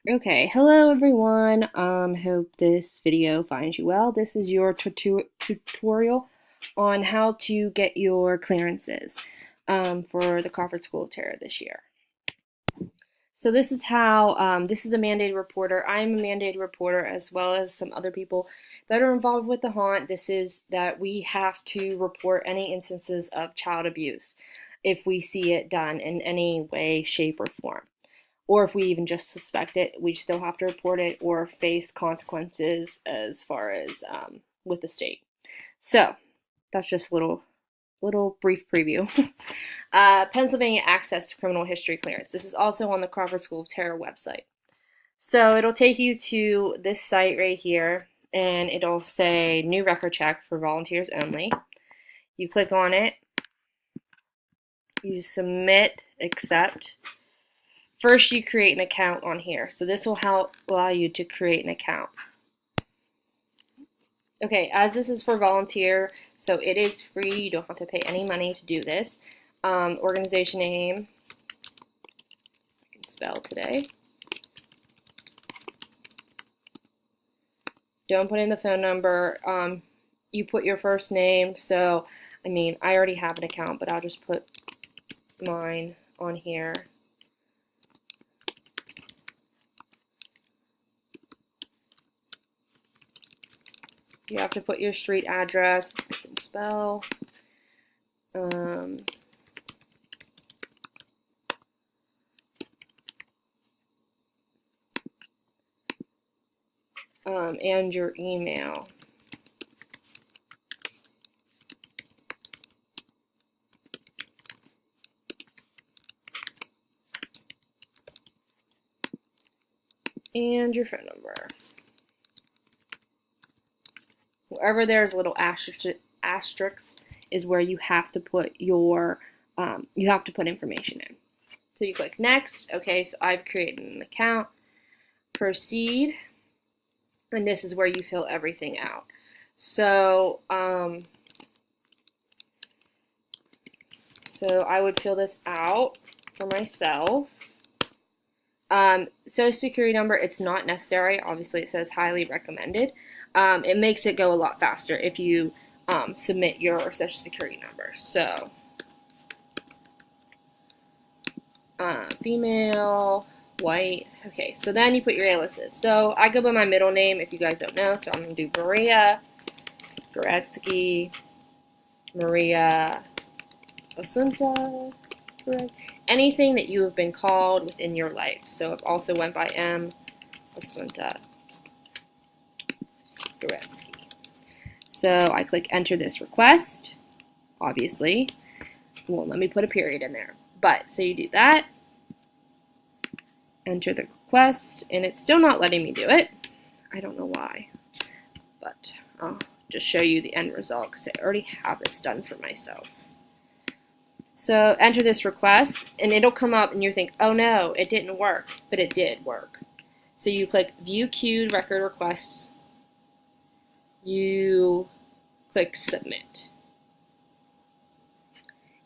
Okay, hello everyone. Hope this video finds you well. This is your tutorial on how to get your clearances for the Crawford School of Terror this year. So this is how, this is a mandated reporter. I'm a mandated reporter as well as some other people that are involved with the haunt. This is that we have to report any instances of child abuse if we see it done in any way, shape, or form. Or if we even just suspect it, we still have to report it or face consequences as far as with the state. So that's just a little brief preview. Pennsylvania access to criminal history clearance. This is also on the Crawford School of Terror website. So it'll take you to this site right here, and it'll say new record check for volunteers only. You click on it, you submit, accept. First, you create an account on here. So this will help allow you to create an account. Okay, as this is for volunteer, so it is free. You don't have to pay any money to do this. Organization name, I can spell today. Don't put in the phone number. You put your first name. So, I already have an account, but I'll just put mine on here. You have to put your street address, you can spell, and your email. And your phone number. Wherever there's a little asterisk is where you have to put your information in. So you click next. Okay, so I've created an account. Proceed, and this is where you fill everything out. So I would fill this out for myself. Social Security number, it's not necessary. Obviously, it says highly recommended. It makes it go a lot faster if you submit your Social Security number. So, female, white. Okay, so then you put your aliases. So I go by my middle name if you guys don't know. So I'm going to do Maria Goretzky, Maria Asunta, anything that you have been called within your life. So I've also went by M. Asunta Goretzky. So I click enter this request. Obviously, it won't let me put a period in there. But, so you do that, enter the request, and it's still not letting me do it. I don't know why, but I'll just show you the end result because I already have this done for myself. So enter this request, and it'll come up, and you think, oh no, it didn't work, but it did work. So you click View Queued Record Requests. You click Submit.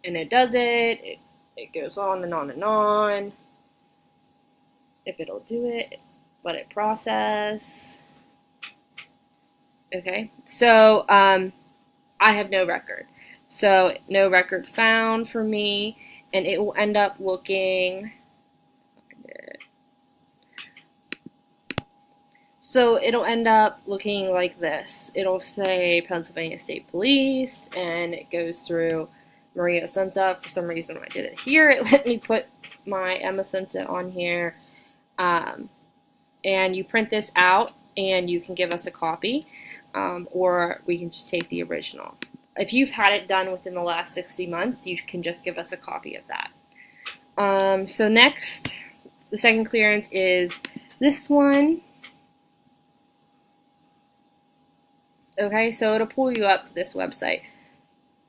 And it does it. It goes on and on and on. If it'll do it, let it process. Okay, so I have no record. So no record found for me, and it will end up looking, so it'll end up looking like this. It'll say Pennsylvania State Police, and it goes through Maria Asunta. For some reason, when I did it here, it let me put my M. Asunta on here. And you print this out, and you can give us a copy, or we can just take the original. If you've had it done within the last 60 months, you can just give us a copy of that. So next, the second clearance is this one. Okay, so it'll pull you up to this website.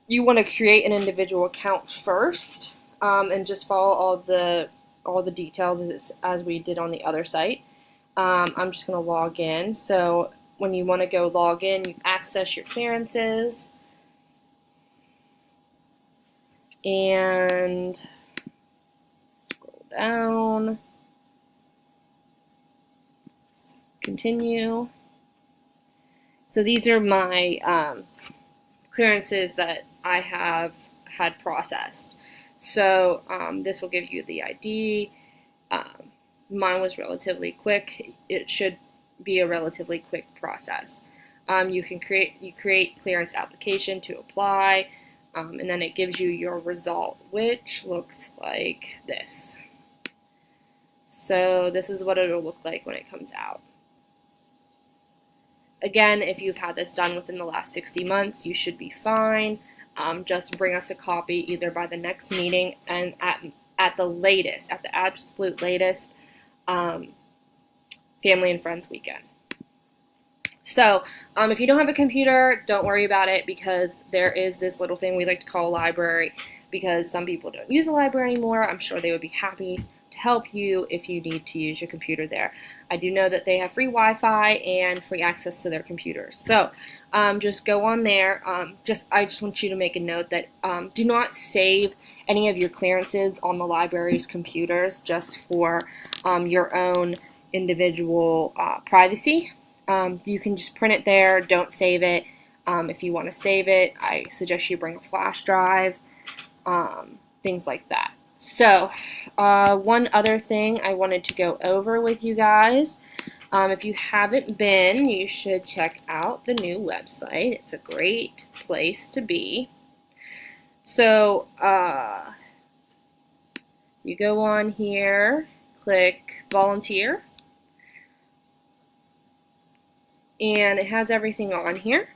You want to create an individual account first, and just follow all the details as we did on the other site. I'm just going to log in. So when you want to go log in, you access your clearances, and scroll down. Continue. So these are my clearances that I have had processed. So this will give you the ID. Mine was relatively quick. It should be a relatively quick process. You create clearance application to apply, and then it gives you your result, which looks like this. So this is what it'll look like when it comes out. Again, if you've had this done within the last 60 months, you should be fine. Just bring us a copy either by the next meeting and at the latest, at the absolute latest, family and friends weekend. So if you don't have a computer, don't worry about it, because there is this little thing we like to call a library, because some people don't use a library anymore. I'm sure they would be happy to help you if you need to use your computer there. I do know that they have free Wi-Fi and free access to their computers. So just go on there. I just want you to make a note that do not save any of your clearances on the library's computers, just for your own individual privacy. You can just print it there. Don't save it. If you want to save it, I suggest you bring a flash drive, things like that. So one other thing I wanted to go over with you guys. If you haven't been, you should check out the new website. It's a great place to be. So you go on here, click volunteer, and it has everything on here.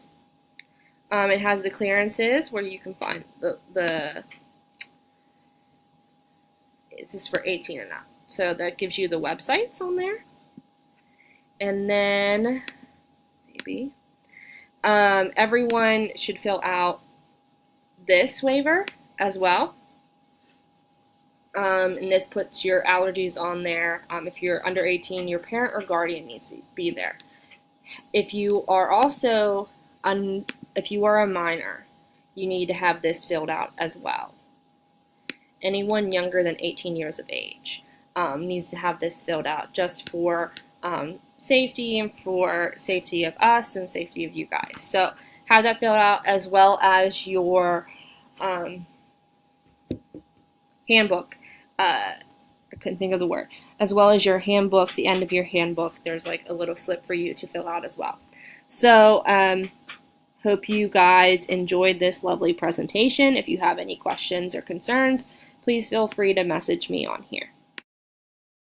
It has the clearances where you can find this is for 18 and up. So that gives you the websites on there. And then maybe everyone should fill out this waiver as well. And this puts your allergies on there. If you're under 18, your parent or guardian needs to be there. If you are also if you are a minor, you need to have this filled out as well. Anyone younger than 18 years of age needs to have this filled out, just for safety, and for safety of us and safety of you guys. So have that filled out, as well as your handbook. I couldn't think of the word. As well as your handbook, the end of your handbook, there's like a little slip for you to fill out as well. So hope you guys enjoyed this lovely presentation. If you have any questions or concerns, please feel free to message me on here.